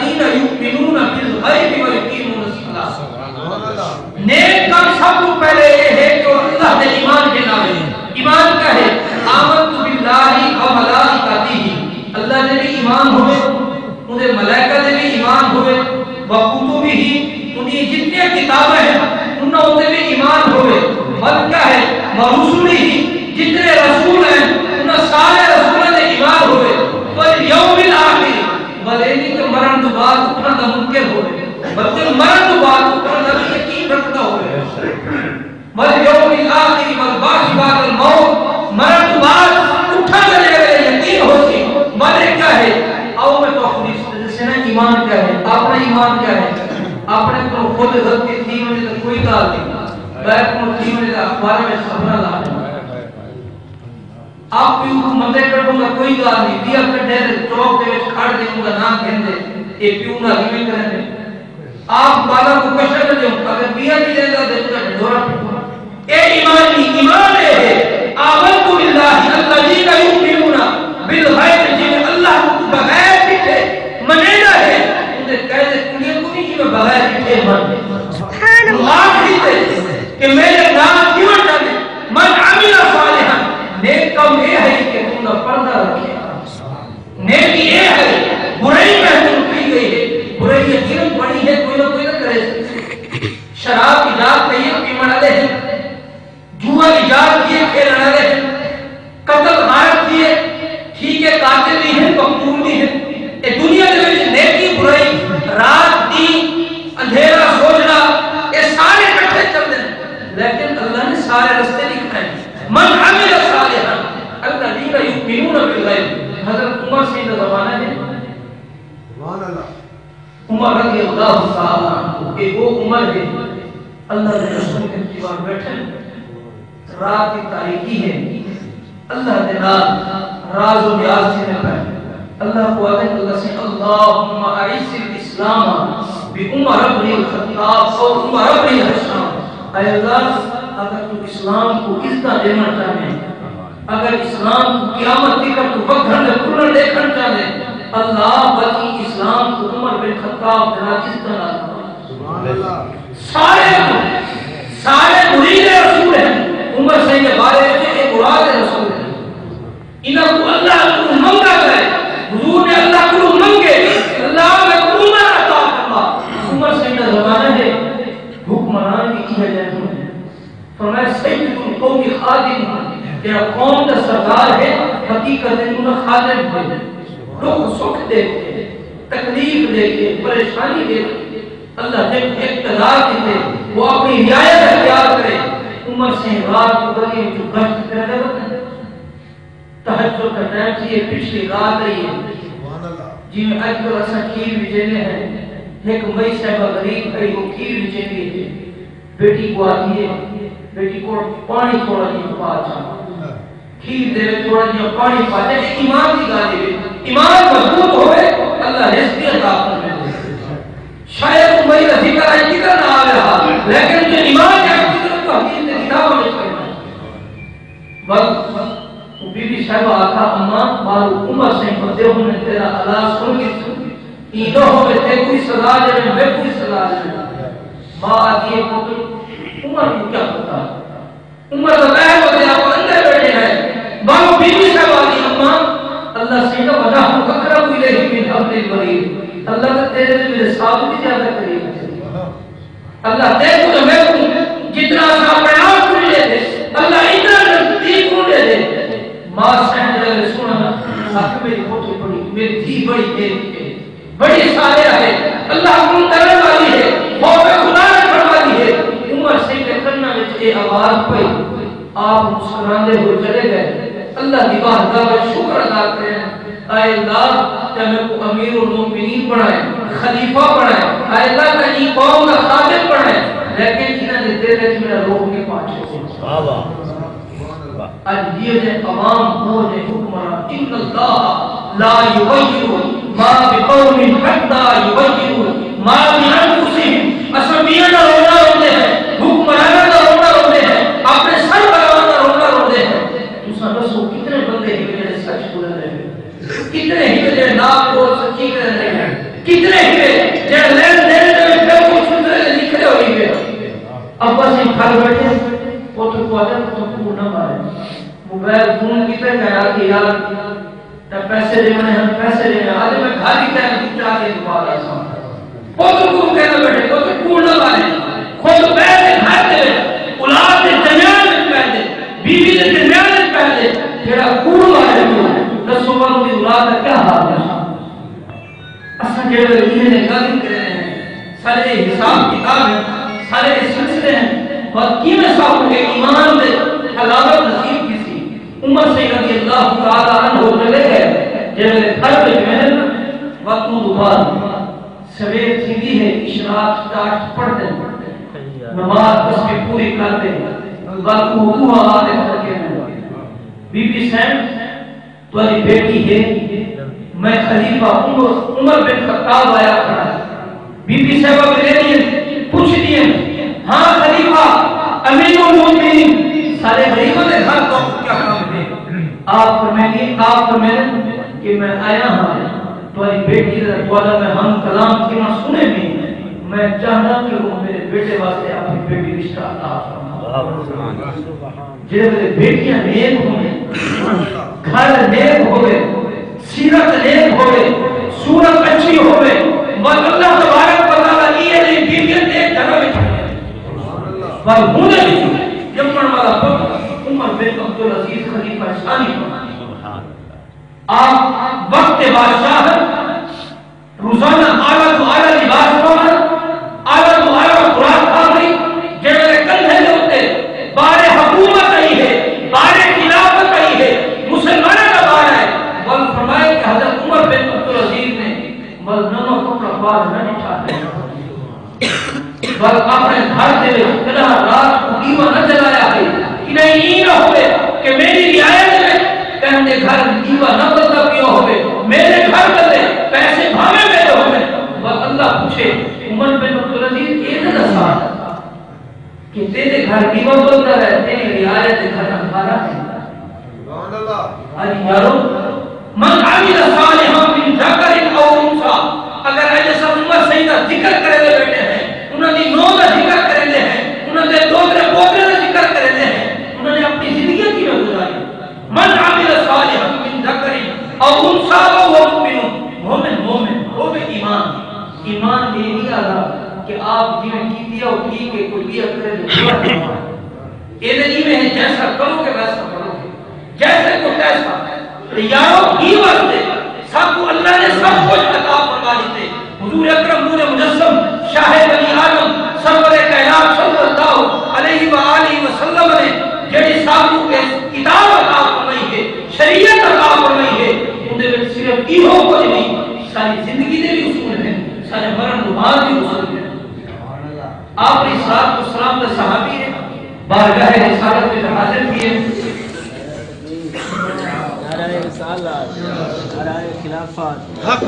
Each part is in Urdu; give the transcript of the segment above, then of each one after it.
الذین یؤمنون بالغیب ویقیمون الصلاۃ۔ نیک کام سب کو پہلے یہ ہے کہ اللہ نے ایمان کے نام ایمان کا ہے آمنت باللہ و ملائکتہ، اللہ نے بھی ایمان ہوئے، انہیں ملائکہ نے بھی ایمان ہوئے، وکتبہ انہیں جتنے کتابیں ہیں انہوں نے بھی ایمان ہوئے، اور کیا ہے ورسلہ جتنے رسول ہیں انہیں سارے رسولوں نے ایمان ہوئے، والیوم الآخر بلینی کے مرن تو بعد اتنا نہ منکر ہوئے بلکہ مرن تو بعد اتنا نہ یقین رکھتا ہوئے، والیوم الآخر والبعث بعد الموت مرن تو بعد اٹھا لے یقین ہوتی بلے کیا ہے او میں تو خود سے نہ ایمان کیا ہے اپنا ایمان کیا ہے اپنے کو خود غلطی تھی مجھے تو کوئی کار نہیں بیت کو تھی مجھے تو اخبار میں سبنا لا آپ بھی کو مندے کروں گا کوئی کار نہیں دیا کر ڈیر چوک دے وچ کھڑ دے گا نام کہن دے اے پیو نہ ہی میں کرنے آپ بالا کو کشن دے اگر بیا بھی دے گا دے تو ڈورا اے ایمان ہے آمنت باللہ الذین یؤمنون بالغیب جن اللہ کو بغیر کتے منینا ہے انہیں کہہ دے کنیے کو نہیں کہ میں بغیر کتے من اللہ کہتے کہ میرے نام کیوں جانے من عمل صالحا نیک کام یہ ہے کہ تم نے پردہ رکھے نیکی یہ ہے برائی محسوس کی گئی ہے برائی یقین بڑی ہے کوئی نہ کرے شراب ایجاد کہیے پیمن والے ہیں جوا ایجاد کیے کھیلنے والے ہیں قتل غارت کیے ٹھیک ہے قاتل بھی ہیں مقتول بھی ہیں اے دنیا کے وچ نیکی برائی رات دن اندھیرا سوچنا یہ سارے اکٹھے چل رہے ہیں لیکن اللہ نے سارے راستے دکھائے من عمل صالحا الذین یؤمنون بالغیب حضرت عمر سے کا زمانہ ہے سبحان اللہ عمر رضی اللہ تعالی عنہ کہ وہ عمر ہے اللہ کے رسول کے دیوار بیٹھے رات کی تاریکی ہے اللہ نے راز و نیاز سے نکالے اللہ کو آدھے اللہ سے اللہم اعز الاسلام بعمر ابن الخطاب اور عمر ابن الحشام اے اللہ اگر تو اسلام کو عزت دینا چاہے اگر اسلام کو قیامت کی کر تو بکھر میں پورن دیکھنا چاہے اللہ بلکہ اسلام کو عمر بن خطاب جنا عزت نہ سارے مرید رسول ہیں عمر سے یہ بارے میں ایک مراد رسول ہے انہاں کو اللہ کو منگا گئے حضور نے اللہ کو منگے اللہ میں عمر عطا فرما عمر سے یہ زمانہ ہے حکمران کی کیا جائے فرمایا سید القوم خادم تیرا قوم کا سردار ہے حقیقت انہوں خادم ہے لوگ سکھ دیکھتے تکلیف دیکھتے پریشانی دیکھتے اللہ نے اقتدار دیتے وہ اپنی رعایت اختیار کرے عمر سے رات کو گلی جو گشت کر رہے ہوتے تہجد کا ٹائم سے یہ پچھلی رات رہی ہے جی میں آج کل ایسا کھیر بھیجنے ہیں ایک مئی صاحبہ غریب کئی وہ کھیر بھیجنے ہے بیٹی کو آتی ہے بیٹی کو پانی تھوڑا جی پا جانا کھیر دے تھوڑا جی پانی پا جائے ایمان کی گالی ہے ایمان مضبوط ہوئے اللہ رزقی عطا فرمائے شاید مئی رضی کا رائے ذکر نہ آ رہا لیکن جو ایمان ہے ذکر تو حدیث نے کتابوں میں کرنا بس بی بی صاحبہ آقا اماں مارو عمر سے بندے ہوں نے تیرا اللہ سن کے ایدوں ہو میں تے کوئی سزا جائے میں کوئی سزا جائے ماں آتی ہے پتر عمر کو کیا پتا عمر بتایا ہوتے آپ اندر بیٹھے ہیں مارو بی بی صاحبہ آتی اماں اللہ سے کا وجہ کو اقرب الیہ من حبل الورید اللہ کا تیرے سے میرے ساتھ بھی زیادہ قریب اللہ دیکھو تو میں جتنا سا پیار کو لے دے اللہ اتنا نزدیک کو لے دے ماں سہن لے سونا ساتھ میری فوٹو پڑی میری تھی بڑی تیری بڑی سالہ ہے اللہ کو کرنے والی ہے خوف خدا نے فرمائی ہے عمر سے کے کرنا وچ یہ آواز پئی آپ مسکراندے ہوئے چلے گئے اللہ کی بارگاہ میں شکر ادا کریں اے اللہ کہ میں کو امیر المومنین بنائے خلیفہ بنائے اے اللہ کا یہ قوم کا خادم بنائے لیکن انہوں نے دل وچ میرا روح نہیں پہنچے آج یہ جو عوام ہو جو حکمران ان اللہ لا یغیر ما بقوم حتی یغیر ما بانفسهم اسمیانا رونا روتے ہیں حکمرانا رونا روتے ہیں اپنے سر بلوانا رونا روتے ہیں دوسرا رسول کتنے بندے ہیں جو سچ بول رہے ہیں کتنے ہی جو ناپ کو سچی کر رہے ہیں کتنے ہی گھر بیٹھے وہ تو کوالن تو کو نہ مارے موبائل فون کیتے کہا کہ یار پیسے دینے ہیں پیسے دینے آج میں گھر ہی کہنے دوسرا کے دوبارہ آسان وہ تو کو کہنا بیٹھے وہ تو کو نہ مارے خود پہلے گھر دے اولاد کے درمیان میں پہلے بیوی کے درمیان میں پہلے جڑا کوڑ مارے دسو والوں کی اولاد کا کیا حال ہے اساں جڑے یہ گل کر رہے ہیں سارے حساب کتاب ہیں سارے سلسلے ہیں اور کیویں صاحب کے ایمان دے علامت نصیب کسی عمر سے رضی اللہ تعالی عنہ چلے گئے جب گھر پہ میں وقت دوبارہ سویر تھی ہے اشراق سٹارٹ پڑھتے نماز تسبیح پوری کرتے وقت کو آتے کر کے بی بی صاحب تمہاری بیٹی ہے میں خلیفہ عمر بن خطاب آیا کھڑا بی بی صاحبہ ملے دیئے پوچھ دیئے ہاں خلیفہ امیر المومنین سارے غریبوں نے گھر کو کیا کام ہے آپ فرمائیں کہ میں آیا ہوں تمہاری بیٹی دوارا میں ہم کلام کی نہ سنے بھی میں چاہتا کہ وہ میرے بیٹے واسطے اپنی بیٹی رشتہ عطا فرمائے جب میرے بیٹیاں نیک ہوئے گھر نیک ہوئے سیرت نیک ہوئے صورت اچھی ہوئے اور اللہ تبارک و تعالی یہ نہیں بیٹیاں نیک گھر میں پر ہونے بھی جمعن والا وقت عمر بن عبدالعزیز خلیفہ ثانی آپ وقت بادشاہ روزانہ اعلیٰ تو اعلیٰ لباس پڑھنا اعلیٰ تو اعلیٰ خوراک کھانے جڑے کندھے ہوتے بارے حکومت آئی ہے بارے خلافت آئی ہے مسلمانوں کا بار ہے بل فرمائے کہ حضرت عمر بن عبدالعزیز نے مزنوں کپڑا باز نہ نٹھاتے بل اپنے گھر دے کدا رات کو دیوا نہ جلایا ہے کہ نہیں یہ نہ ہوئے کہ میری رعایت میں کہنے گھر دیوا نہ بلتا کیوں ہوئے میرے گھر بلے پیسے بھامے میرے ہوئے بل اللہ پوچھے عمر بن عبدالعزیز یہ نہ دسا کہ تیرے گھر دیوا بلتا رہے تیری رعایت گھر ہمارا ہے آج یارو من عامل صالحا من ذکر او انثى اگر ایسا عمر سیدہ ذکر کرے لے بیٹھے ہیں انہوں نے نو کا ذکر کرے لے ہیں انہوں نے دوسرے پوترے کا ذکر کرے لے ہیں انہوں نے اپنی زندگی کی میں گزاری من عامل صالحا من ذکر او انثى وهو مؤمن مومن ایمان یہ نہیں آتا کہ آپ جی میں کی دیا اور ٹھیک ہے کوئی بھی کرے تو یہ نہیں میں جیسا کرو کہ ویسا کرو جیسے کو تیسا یارو ہی واسطے سب کو اللہ نے سب کچھ عطا فرما دیتے حضور اکرم نور مجسم شاہ بنی آدم سرور کائنات صلی اللہ علیہ وآلہ وسلم نے جڑی سب کو کتاب عطا فرمائی ہے شریعت عطا فرمائی ہے ان دے وچ صرف ایہو کچھ نہیں ساری زندگی دے بھی اصول ہیں سارے مرن تو بعد بھی اصول ہیں آپ نے صلاۃ و سلام دے صحابی ہیں بارگاہ رسالت میں حاضر کیے نعرہ رسالت نعرہ خلافت حق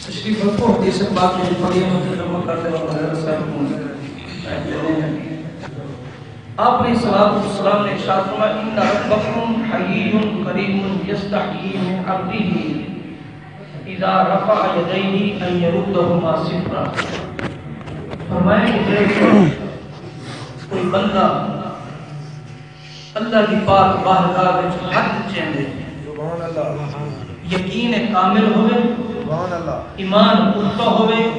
تشریف رکھو حدیث پاک میں پڑھی مترجمہ کرتے وقت حضرت صاحب آپ نے صلاۃ والسلام نے ارشاد فرمایا ان ربکم حی کریم یستحیی من عبدہ اذا رفع یدیہ ان یردہما صفرا فرمایا کہ کوئی بندہ اللہ کی پاک بارگاہ وچ حق چاہندے سبحان اللہ یقین کامل ہوئے سبحان اللہ ایمان پختہ ہوئے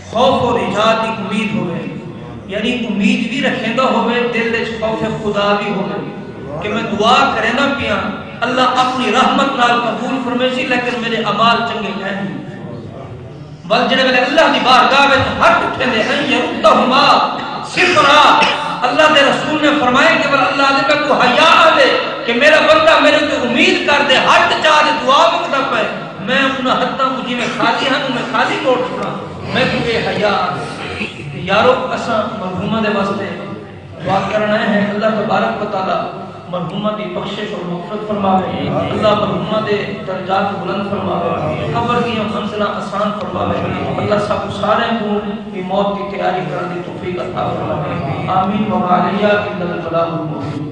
خوف و رجا کی امید ہوئے یعنی امید بھی رکھیں دا ہوئے دل وچ خوف خدا بھی ہوئے کہ میں دعا کریں نا پیا اللہ اپنی رحمت نال قبول فرمائے لیکن میرے اعمال چنگے نہیں بل جڑے ویلے اللہ دی بارگاہ وچ ہاتھ اٹھے دے ہیں یردہما صفرا اللہ دے رسول نے فرمایا کہ بل اللہ دے کو حیا دے کہ میرا بندہ میرے تو امید کر دے ہاتھ چاہ دے دعا منگدا پے میں انہاں ہتھاں مجھے میں خالی ہاں میں خالی موڑ چھوڑا میں کہ حیا یارو اساں مرحومہ دے واسطے دعا کرنا ہے اللہ تبارک و تعالی مرحومہ دی بخشش اور مغفرت فرماوے اللہ مرحومہ دے درجات بلند فرماوے قبر کی منزلہ آسان فرماوے اللہ سب سارے کو بھی موت کی تیاری کرنے دی توفیق عطا فرماوے آمین و علیہ البلاغ المبین